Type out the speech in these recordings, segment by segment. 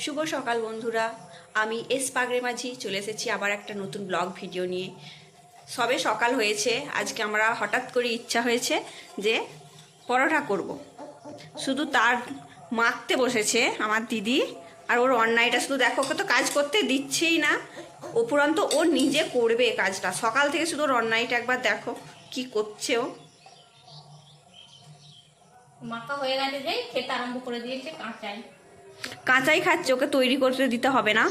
শুভ সকাল বন্ধুরা, আমি এস পাগড়ে মাঝি চলে এসেছি আবার একটা নতুন ব্লগ ভিডিও নিয়ে। সবে সকাল হয়েছে, আজকে আমরা হঠাৎ করে ইচ্ছা হয়েছে যে পরোটা করব। শুধু তার মাখতে বসেছে আমার দিদি, আর ওর অন্যায়টা শুধু দেখো, ওকে তো কাজ করতে দিচ্ছেই না, উপরন্ত ও নিজে করবে কাজটা। সকাল থেকে শুধু ওর অন্যায়টা একবার দেখো কি করছে ও। মাখা হয়ে গেছে, যেই খেতে আরম্ভ করে দিয়েছে কাঁচাই। কাঁচাই খাচ্ছে, ওকে তৈরি করতে দিতে হবে না।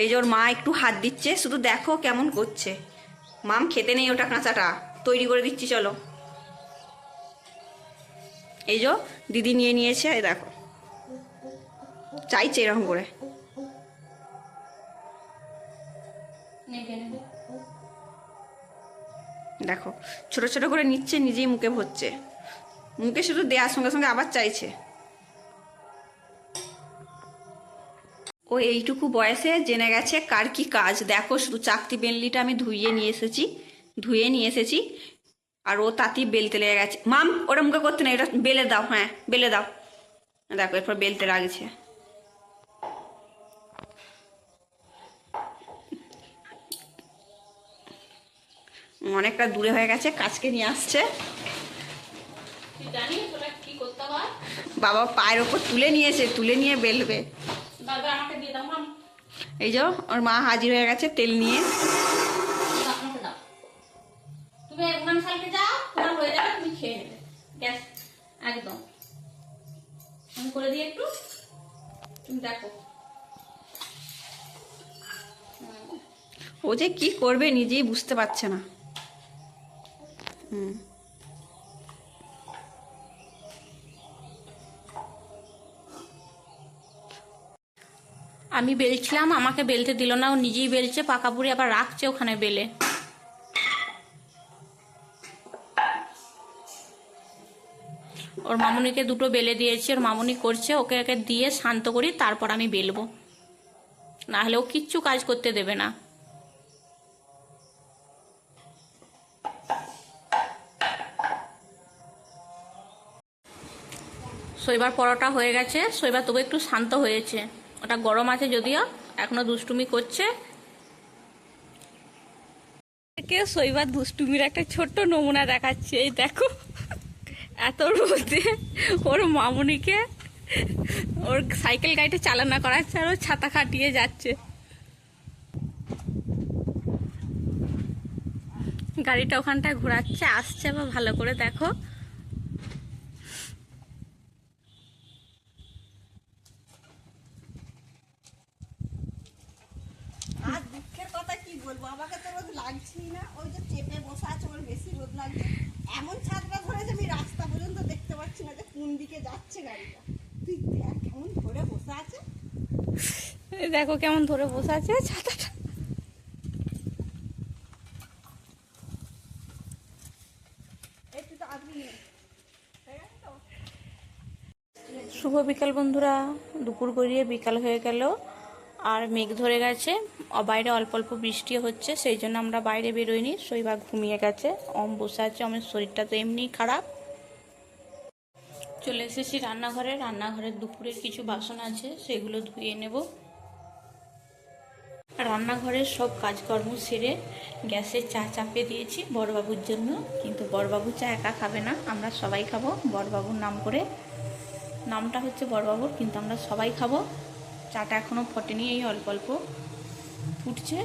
এই যে ওর মা একটু হাত দিচ্ছে, শুধু দেখো কেমন করছে। মাম খেতে নেই ওটা, কাঁচাটা তৈরি করে দিচ্ছি চলো। এই যে দিদি নিয়ে নিয়েছে, এই দেখো চাইছে এরকম করে। দেখো ছোট ছোট করে নিচ্ছে, নিজেই মুখে ভরছে, মুখে শুধু দেওয়ার সঙ্গে সঙ্গে আবার চাইছে। ও এইটুকু বয়সে জেনে গেছে কার কি কাজ। দেখো শুধু চাকতি বেলনিটা আমি ধুয়ে নিয়ে এসেছি, আর ও তাতেই বেলতে লেগে গেছে। মাম ওটা মুখে করতে নেই, ওটা বেলে দাও, হ্যাঁ বেলে দাও। দেখো এরপর বেলতে লাগছে। অনেকটা দূরে হয়ে গেছে, কাজকে নিয়ে আসছে। বাবা পায়ের ওপর তুলে নিয়েছে, তুলে নিয়ে বেলবে। এই যে ওর মা হাজির হয়ে গেছে তেল নিয়ে। তুমি উনান সালকে যাও, তোমার হয়ে যাবে, তুমি খেয়ে নেবে। গ্যাস একদম আমি করে দিই একটু, তুমি দেখো। ও যে কি করবে নিজেই বুঝতে পারছে না। আমি বেলছিলাম, আমাকে বেলতে দিল না, ও নিজেই বেলছে, পাকা পুরি আবার রাখছে ওখানে বেলে। ওর মামুনিকে দুটো বেলে দিয়েছি, ওর মামুনি করছে, ওকে একে দিয়ে শান্ত করি, তারপর আমি বেলবো, না হলে ও কিচ্ছু কাজ করতে দেবে না। শৈবার পরোটা হয়ে গেছে, শৈবার তবু একটু শান্ত হয়েছে, ওটা গরম আছে যদিও, এখনো দুষ্টুমি করছে। শৈবার দুষ্টুমির একটা ছোট্ট নমুনা দেখাচ্ছে, এই দেখো এত রোদে ওর মামুনিকে ওর সাইকেল গাড়িটা চালনা করাচ্ছে, আর ও ছাতা খাটিয়ে যাচ্ছে। গাড়িটা ওখানটায় ঘোরাচ্ছে, আসছে আবার, ভালো করে দেখো। আর দুঃখের কথা কি বলবো, আমাকে তো রোদ লাগছেই না, ওই যে চেপে বসে আছে, ওর বেশি রোদ লাগছে। এমন ছাদটা ধরেছে আমি রাস্তা পর্যন্ত দেখতে পাচ্ছি না যে কোন দিকে যাচ্ছে গাড়িটা। তুই দেখ কেমন ধরে বসে আছে, দেখো কেমন ধরে বসে আছে ছাতাটা। একটু তো আদমি নেই। শুভ বিকাল বন্ধুরা, দুপুর গড়িয়ে বিকাল হয়ে গেল, আর মেঘ ধরে গেছে, বাইরে অল্প অল্প বৃষ্টি হচ্ছে, সেই জন্য আমরা বাইরে বেরোইনি। শৈবাগ ঘুমিয়ে গেছে, বসে আছে, আমার শরীরটা তো এমনিই খারাপ। চলে এসেছি রান্নাঘরের দুপুরের কিছু বাসন আছে, সেগুলো ধুয়ে নেব। রান্নাঘরের সব কাজকর্ম সেরে গ্যাসে চা চাপিয়ে দিয়েছি বড়বাবুর জন্য, কিন্তু বড়বাবু চা একা খাবে না, আমরা সবাই খাবো বড়বাবুর নাম করে। নামটা হচ্ছে বড়বাবুর, কিন্তু আমরা সবাই খাবো। চাটা এখনও ফোটেনি, এই অল্প অল্প ফুটছে।